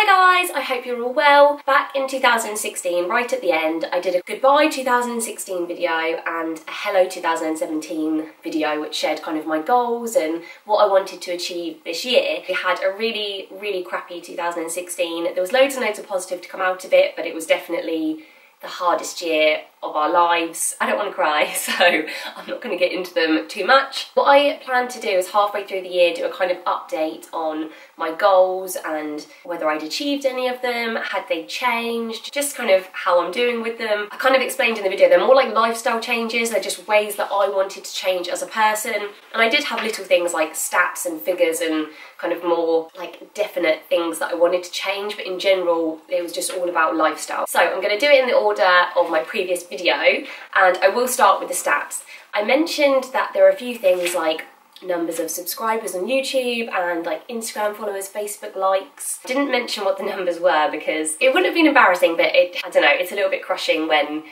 Hi guys, I hope you're all well. Back in 2016, right at the end, I did a goodbye 2016 video and a hello 2017 video which shared kind of my goals and what I wanted to achieve this year. We had a really crappy 2016. There was loads and loads of positive to come out of it, but it was definitely the hardest year of our lives. I don't want to cry, so I'm not going to get into them too much. What I plan to do is halfway through the year do a kind of update on my goals and whether I'd achieved any of them, had they changed, just kind of how I'm doing with them. I kind of explained in the video, they're more like lifestyle changes, they're just ways that I wanted to change as a person. And I did have little things like stats and figures and kind of more like definite things that I wanted to change, but in general it was just all about lifestyle. So I'm going to do it in the order of my previous video, and I will start with the stats. I mentioned that there are a few things like numbers of subscribers on YouTube and like Instagram followers, Facebook likes. I didn't mention what the numbers were because it wouldn't have been embarrassing, but I don't know, it's a little bit crushing when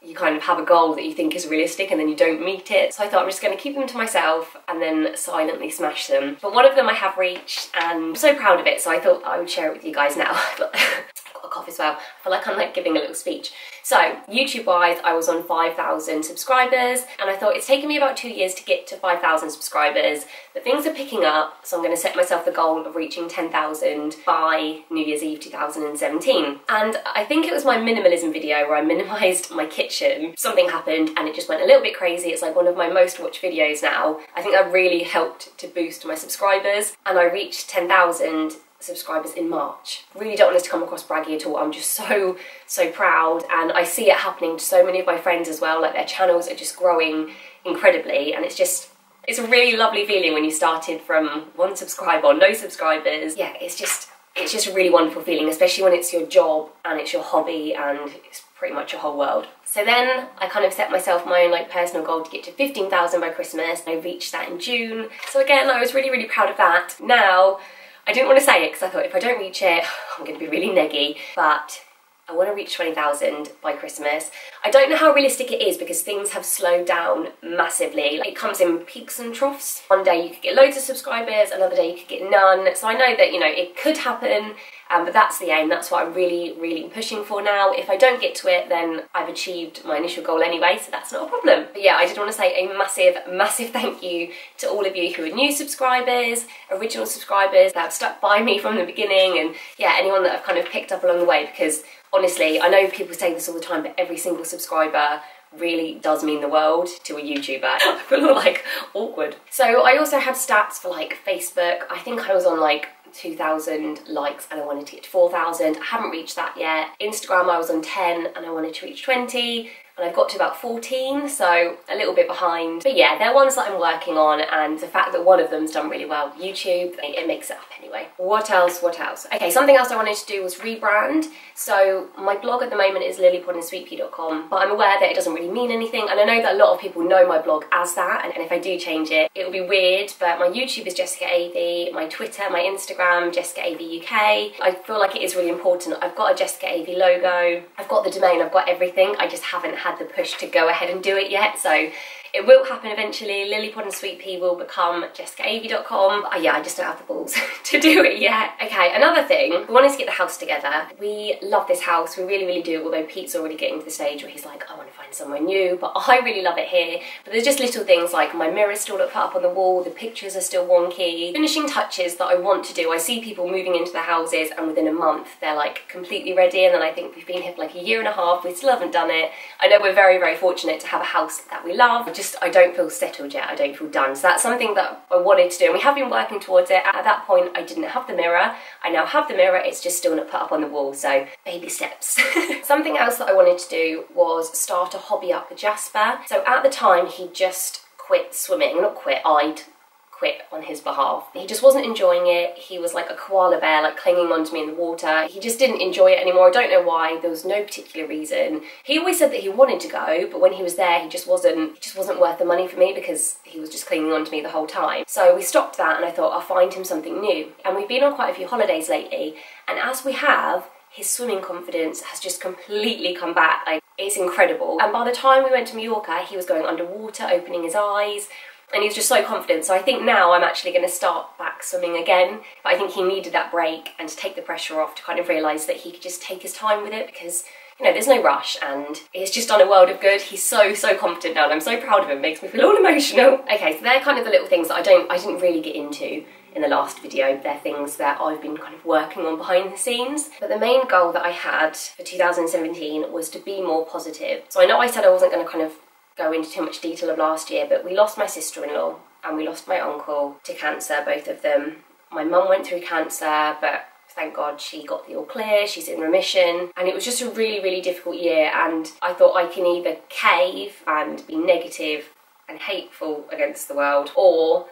you kind of have a goal that you think is realistic and then you don't meet it. So I thought I'm just going to keep them to myself and then silently smash them. But one of them I have reached and I'm so proud of it, so I thought I would share it with you guys now. I've got a cough as well. I feel like I'm like giving a little speech. So YouTube wise, I was on 5,000 subscribers and I thought it's taken me about 2 years to get to 5,000 subscribers, but things are picking up, so I'm going to set myself the goal of reaching 10,000 by New Year's Eve 2017. And I think it was my minimalism video where I minimalised my kitchen. Something happened and it just went a little bit crazy. It's like one of my most watched videos now. I think that really helped to boost my subscribers, and I reached 10,000 subscribers in March. Really don't want this to come across braggy at all. I'm just so proud, and I see it happening to so many of my friends as well. Like their channels are just growing incredibly, and it's a really lovely feeling when you started from 1 subscriber or no subscribers. Yeah, it's just a really wonderful feeling, especially when it's your job and it's your hobby and it's pretty much your whole world. So then I kind of set myself my own like personal goal to get to 15,000 by Christmas. I reached that in June. So again, I was really proud of that. Now, I didn't want to say it because I thought if I don't reach it, I'm going to be really neggy, but I want to reach 20,000 by Christmas. I don't know how realistic it is because things have slowed down massively. Like, it comes in peaks and troughs. One day you could get loads of subscribers, another day you could get none. So I know that, you know, it could happen, but that's the aim. That's what I'm really pushing for now. If I don't get to it, then I've achieved my initial goal anyway, so that's not a problem. But yeah, I did want to say a massive thank you to all of you who are new subscribers, original subscribers that have stuck by me from the beginning, and yeah, anyone that I've kind of picked up along the way, because honestly, I know people say this all the time, but every single subscriber really does mean the world to a YouTuber. I feel like awkward. So I also had stats for like Facebook. I think I was on like 2,000 likes and I wanted to get to 4,000. I haven't reached that yet. Instagram, I was on 10 and I wanted to reach 20. And I've got to about 14, so a little bit behind. But yeah, they're ones that I'm working on, and the fact that one of them's done really well, YouTube, it makes it up anyway. What else? Okay, something else I wanted to do was rebrand. So my blog at the moment is lilypodandsweetpea.com, but I'm aware that it doesn't really mean anything, and I know that a lot of people know my blog as that, and if I do change it, it'll be weird, but my YouTube is Jessica Avey, my Twitter, my Instagram, Jessica Avey UK. I feel like it is really important. I've got a Jessica Avey logo, I've got the domain, I've got everything, I just haven't had the push to go ahead and do it yet, so it will happen eventually. lilypodandsweetpea will become jessicaavey.com. Yeah, I just don't have the balls to do it yet. Okay, another thing, we wanted to get the house together. We love this house, we really do, although Pete's already getting to the stage where he's like, I want to find somewhere new, but I really love it here. But there's just little things like my mirror's still not put up on the wall, the pictures are still wonky. Finishing touches that I want to do. I see people moving into their houses and within a month they're like completely ready, and then I think we've been here for like 1.5 years, we still haven't done it. I know we're very fortunate to have a house that we love. I don't feel settled yet, I don't feel done. So that's something that I wanted to do, and we have been working towards it. At that point I didn't have the mirror, I now have the mirror, it's just still not put up on the wall, so baby steps. Something else that I wanted to do was start a hobby up with Jasper. So at the time he just quit swimming, not quit, I'd quit on his behalf. He just wasn't enjoying it. He was like a koala bear, like clinging onto me in the water. He just didn't enjoy it anymore. I don't know why, there was no particular reason. He always said that he wanted to go, but when he was there, he just wasn't worth the money for me because he was just clinging onto me the whole time. So we stopped that and I thought I'll find him something new. And we've been on quite a few holidays lately, and as we have, his swimming confidence has just completely come back. Like, it's incredible. And by the time we went to Mallorca, he was going underwater, opening his eyes. and he was just so confident. So I think now I'm actually going to start back swimming again, but I think he needed that break and to take the pressure off, to kind of realise that he could just take his time with it, because you know, there's no rush, and it's just done a world of good. He's so confident now, and I'm so proud of him. It makes me feel all emotional. Okay, so they're kind of the little things that I didn't really get into in the last video. They're things that I've been kind of working on behind the scenes. But the main goal that I had for 2017 was to be more positive. So I know I said I wasn't going to kind of go into too much detail of last year, but we lost my sister-in-law and we lost my uncle to cancer, both of them. My mum went through cancer, but thank God she got the all clear, she's in remission, and it was just a really difficult year, and I thought I can either cave and be negative and hateful against the world, or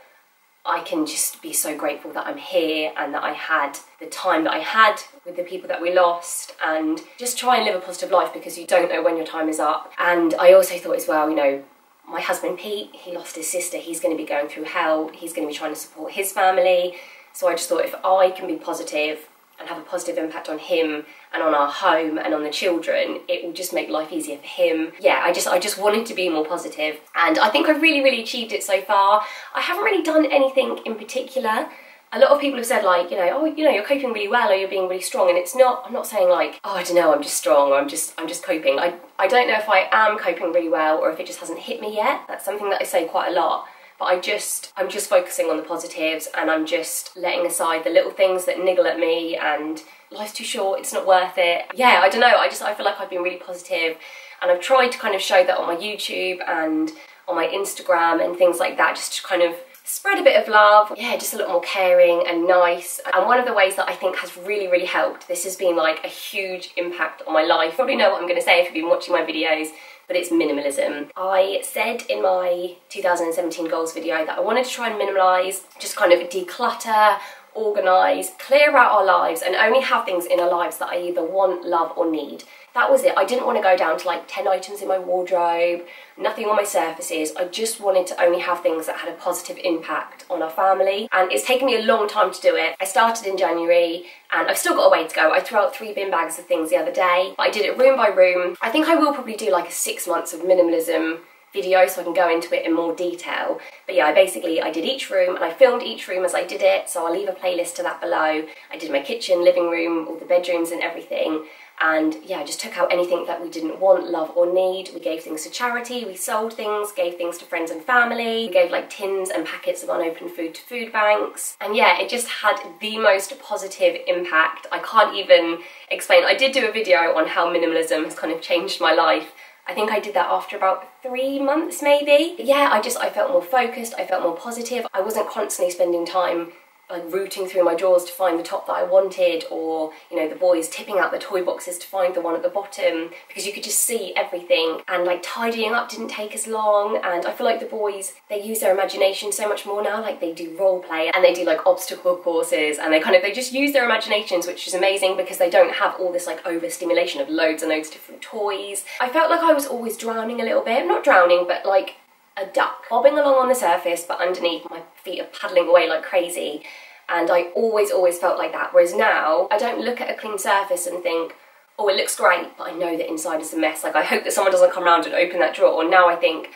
I can just be so grateful that I'm here and that I had the time that I had with the people that we lost, and just try and live a positive life, because you don't know when your time is up. And I also thought as well, you know, my husband Pete, he lost his sister, he's going to be going through hell, he's going to be trying to support his family. So I just thought, if I can be positive and have a positive impact on him and on our home and on the children, it will just make life easier for him. Yeah, I just wanted to be more positive, and I think I've really achieved it so far. I haven't really done anything in particular. A lot of people have said, like, you know, oh, you know, you're coping really well, or you're being really strong, and it's not, I'm not saying like, oh, I don't know, I'm just strong, or I'm just coping. I don't know if I am coping really well, or if it just hasn't hit me yet. That's something that I say quite a lot. But I'm just focusing on the positives, and I'm just letting aside the little things that niggle at me, and life's too short, it's not worth it. Yeah, I don't know, I feel like I've been really positive, and I've tried to kind of show that on my YouTube and on my Instagram and things like that, just to kind of spread a bit of love. Yeah, just a little more caring and nice. And one of the ways that I think has really helped, this has been like a huge impact on my life. You probably know what I'm going to say if you've been watching my videos, but it's minimalism. I said in my 2017 goals video that I wanted to try and minimalise, just kind of declutter, organise, clear out our lives, and only have things in our lives that I either want, love or need. That was it. I didn't want to go down to like 10 items in my wardrobe, nothing on my surfaces. I just wanted to only have things that had a positive impact on our family, and it's taken me a long time to do it. I started in January and I've still got a way to go. I threw out 3 bin bags of things the other day, but I did it room by room. I think I will probably do like a 6 months of minimalism video so I can go into it in more detail. But yeah, I did each room, and I filmed each room as I did it, so I'll leave a playlist to that below. I did my kitchen, living room, all the bedrooms and everything. And yeah, I just took out anything that we didn't want, love or need. We gave things to charity, we sold things, gave things to friends and family. We gave like tins and packets of unopened food to food banks. And yeah, it just had the most positive impact. I can't even explain. I did do a video on how minimalism has kind of changed my life. I think I did that after about 3 months maybe. But yeah, I felt more focused, I felt more positive. I wasn't constantly spending time like rooting through my drawers to find the top that I wanted, or you know, the boys tipping out the toy boxes to find the one at the bottom, because you could just see everything. And like tidying up didn't take as long, and I feel like the boys, they use their imagination so much more now. Like they do role play and they do like obstacle courses, and they just use their imaginations, which is amazing because they don't have all this like overstimulation of loads and loads of different toys. I felt like I was always drowning a little bit, not drowning, but like a duck, bobbing along on the surface, but underneath my feet are paddling away like crazy. And I always felt like that. Whereas now, I don't look at a clean surface and think, oh, it looks great, but I know that inside is a mess. Like, I hope that someone doesn't come around and open that drawer. Now I think,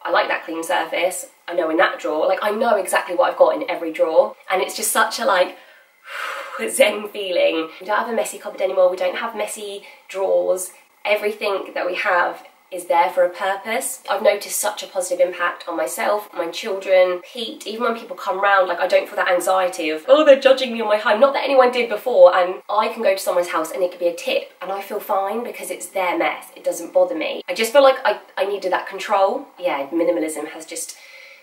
I like that clean surface. I know in that drawer, like I know exactly what I've got in every drawer. And it's just such a like, zen feeling. We don't have a messy cupboard anymore. We don't have messy drawers. Everything that we have is there for a purpose. I've noticed such a positive impact on myself, my children, Pete. Even when people come round, like I don't feel that anxiety of, oh, they're judging me on my home. Not that anyone did before, and I can go to someone's house and it could be a tip and I feel fine because it's their mess. It doesn't bother me. I just feel like I needed that control. Yeah, minimalism has just,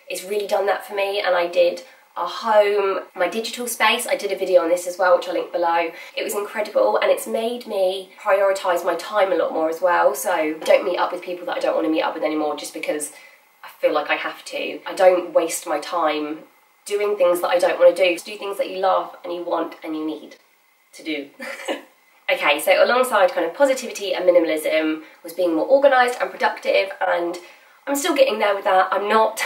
it's really done that for me. And I did our home, my digital space. I did a video on this as well, which I'll link below. It was incredible, and it's made me prioritise my time a lot more as well. So I don't meet up with people that I don't want to meet up with anymore just because I feel like I have to. I don't waste my time doing things that I don't want to do. Just do things that you love and you want and you need to do. Okay, so alongside kind of positivity and minimalism was being more organised and productive, and I'm still getting there with that. I'm not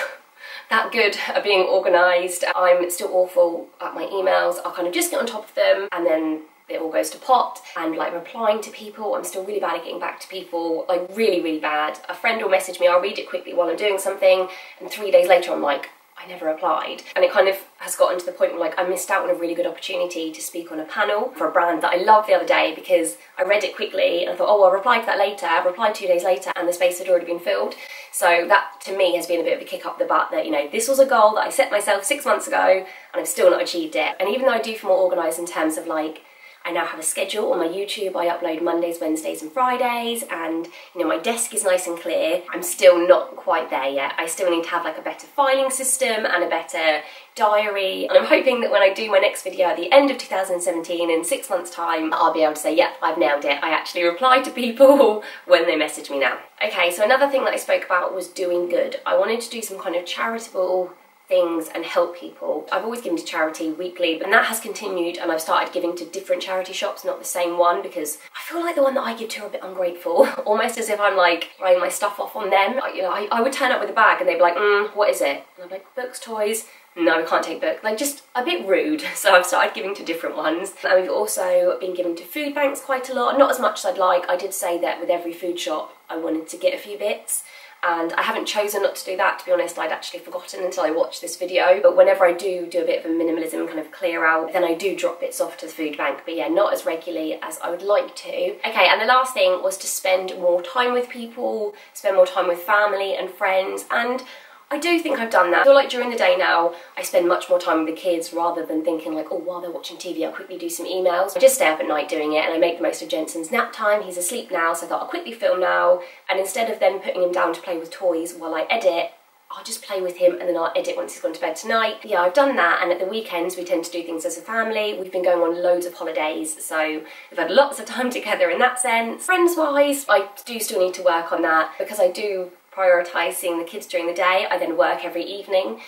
that good at being organised. I'm still awful at my emails. I'll kind of just get on top of them and then it all goes to pot. And like replying to people, I'm still really bad at getting back to people, like really bad. A friend will message me, I'll read it quickly while I'm doing something, and 3 days later I'm like, I never applied. And it kind of has gotten to the point where like I missed out on a really good opportunity to speak on a panel for a brand that I loved the other day, because I read it quickly and I thought, oh, I'll reply to that later. I replied 2 days later and the space had already been filled. So that to me has been a bit of a kick up the butt that, you know, this was a goal that I set myself 6 months ago and I've still not achieved it. And even though I do feel more organised in terms of like, I now have a schedule on my YouTube. I upload Mondays, Wednesdays and Fridays, and you know, my desk is nice and clear. I'm still not quite there yet. I still need to have like a better filing system and a better diary, and I'm hoping that when I do my next video at the end of 2017 in 6 months time, I'll be able to say, yep, I've nailed it. I actually reply to people when they message me now. Okay, so another thing that I spoke about was doing good. I wanted to do some kind of charitable things and help people. I've always given to charity weekly, and that has continued, and I've started giving to different charity shops, not the same one, because I feel like the one that I give to are a bit ungrateful, almost as if I'm like writing my stuff off on them. You know, I would turn up with a bag and they'd be like, what is it? And I'm like, books, toys. No, I can't take books. Like, just a bit rude. So I've started giving to different ones. And we've also been giving to food banks quite a lot. Not as much as I'd like. I did say that with every food shop I wanted to get a few bits, and I haven't chosen not to do that. To be honest, I'd actually forgotten until I watched this video. But whenever I do a bit of a minimalism kind of clear out, then I do drop bits off to the food bank. But yeah, not as regularly as I would like to. Okay, and the last thing was to spend more time with people, spend more time with family and friends, and I do think I've done that. I feel like during the day now, I spend much more time with the kids rather than thinking like, oh, while they're watching TV, I'll quickly do some emails. I just stay up at night doing it, and I make the most of Jensen's nap time. He's asleep now, so I thought I'll quickly film now. And instead of then putting him down to play with toys while I edit, I'll just play with him and then I'll edit once he's gone to bed tonight. Yeah, I've done that, and at the weekends we tend to do things as a family. We've been going on loads of holidays, so we've had lots of time together in that sense. Friends-wise, I do still need to work on that, because I do prioritise seeing the kids during the day. I then work every evening,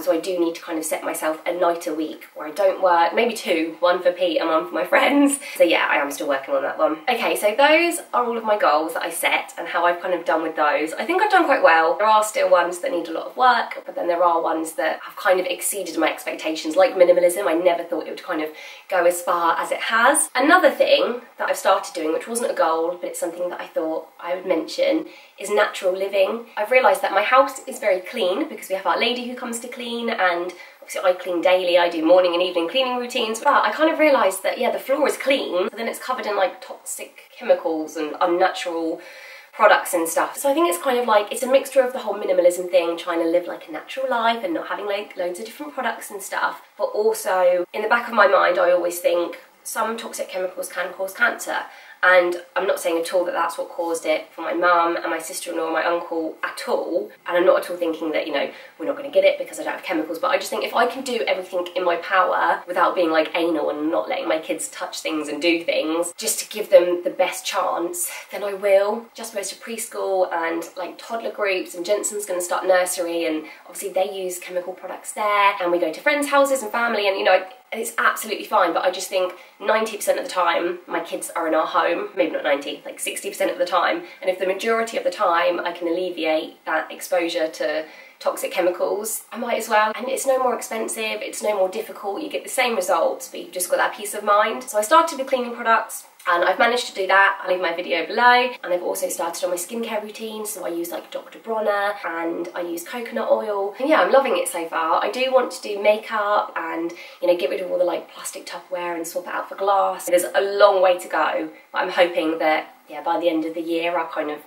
so I do need to kind of set myself a night a week where I don't work, maybe two, one for Pete and one for my friends. So yeah, I am still working on that one. Okay, so those are all of my goals that I set and how I've kind of done with those. I think I've done quite well. There are still ones that need a lot of work, but then there are ones that have kind of exceeded my expectations, like minimalism. I never thought it would kind of go as far as it has. Another thing that I've started doing, which wasn't a goal, but it's something that I thought I would mention, is natural living. I've realised that my house is very clean because we have our lady who comes to clean, and obviously I clean daily. I do morning and evening cleaning routines, but I kind of realised that, yeah, the floor is clean, but then it's covered in like toxic chemicals and unnatural products and stuff. So I think it's kind of like, it's a mixture of the whole minimalism thing, trying to live like a natural life and not having like loads of different products and stuff, but also in the back of my mind I always think some toxic chemicals can cause cancer. And I'm not saying at all that that's what caused it for my mum and my sister-in-law and my uncle at all. And I'm not at all thinking that, you know, we're not going to get it because I don't have chemicals. But I just think if I can do everything in my power without being like anal and not letting my kids touch things and do things, just to give them the best chance, then I will. Just goes to preschool and like toddler groups, and Jensen's going to start nursery, and obviously they use chemical products there. And we go to friends' houses and family, and you know, it's absolutely fine, but I just think 90% of the time my kids are in our home, maybe not 90, like 60% of the time, and if the majority of the time I can alleviate that exposure to toxic chemicals, I might as well. And it's no more expensive, it's no more difficult, you get the same results, but you've just got that peace of mind. So I started with cleaning products, and I've managed to do that. I'll leave my video below. And I've also started on my skincare routine, so I use like Dr. Bronner and I use coconut oil. And yeah, I'm loving it so far. I do want to do makeup and, you know, get rid of all the like plastic Tupperware and swap it out for glass. There's a long way to go, but I'm hoping that, yeah, by the end of the year I'll kind of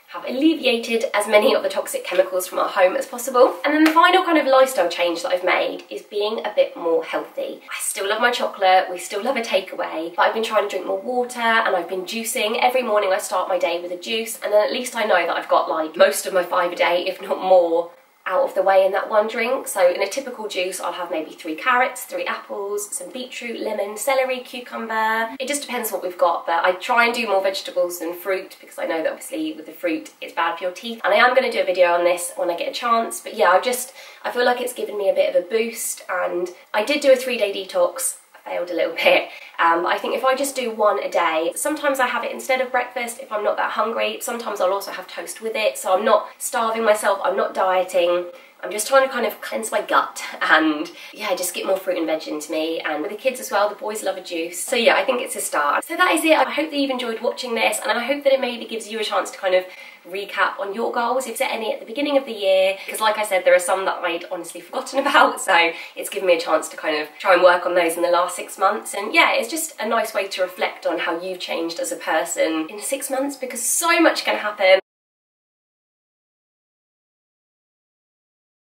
have alleviated as many of the toxic chemicals from our home as possible. And then the final kind of lifestyle change that I've made is being a bit more healthy. I still love my chocolate, we still love a takeaway, but I've been trying to drink more water, and I've been juicing. Every morning I start my day with a juice, and then at least I know that I've got like most of my 5 a day, if not more, out of the way in that one drink. So in a typical juice I'll have maybe 3 carrots, 3 apples, some beetroot, lemon, celery, cucumber. It just depends what we've got, but I try and do more vegetables than fruit because I know that obviously with the fruit it's bad for your teeth. And I am going to do a video on this when I get a chance, but yeah, I feel like it's given me a bit of a boost. And I did do a 3-day detox. Failed a little bit, but I think if I just do 1 a day, sometimes I have it instead of breakfast if I'm not that hungry. Sometimes I'll also have toast with it, so I'm not starving myself, I'm not dieting, I'm just trying to kind of cleanse my gut and yeah, just get more fruit and veg into me. And with the kids as well, the boys love a juice. So yeah, I think it's a start. So that is it. I hope that you've enjoyed watching this, and I hope that it maybe gives you a chance to kind of recap on your goals, if there are any at the beginning of the year, because like I said, there are some that I'd honestly forgotten about, so it's given me a chance to kind of try and work on those in the last 6 months. And yeah, it's just a nice way to reflect on how you've changed as a person in 6 months, because so much can happen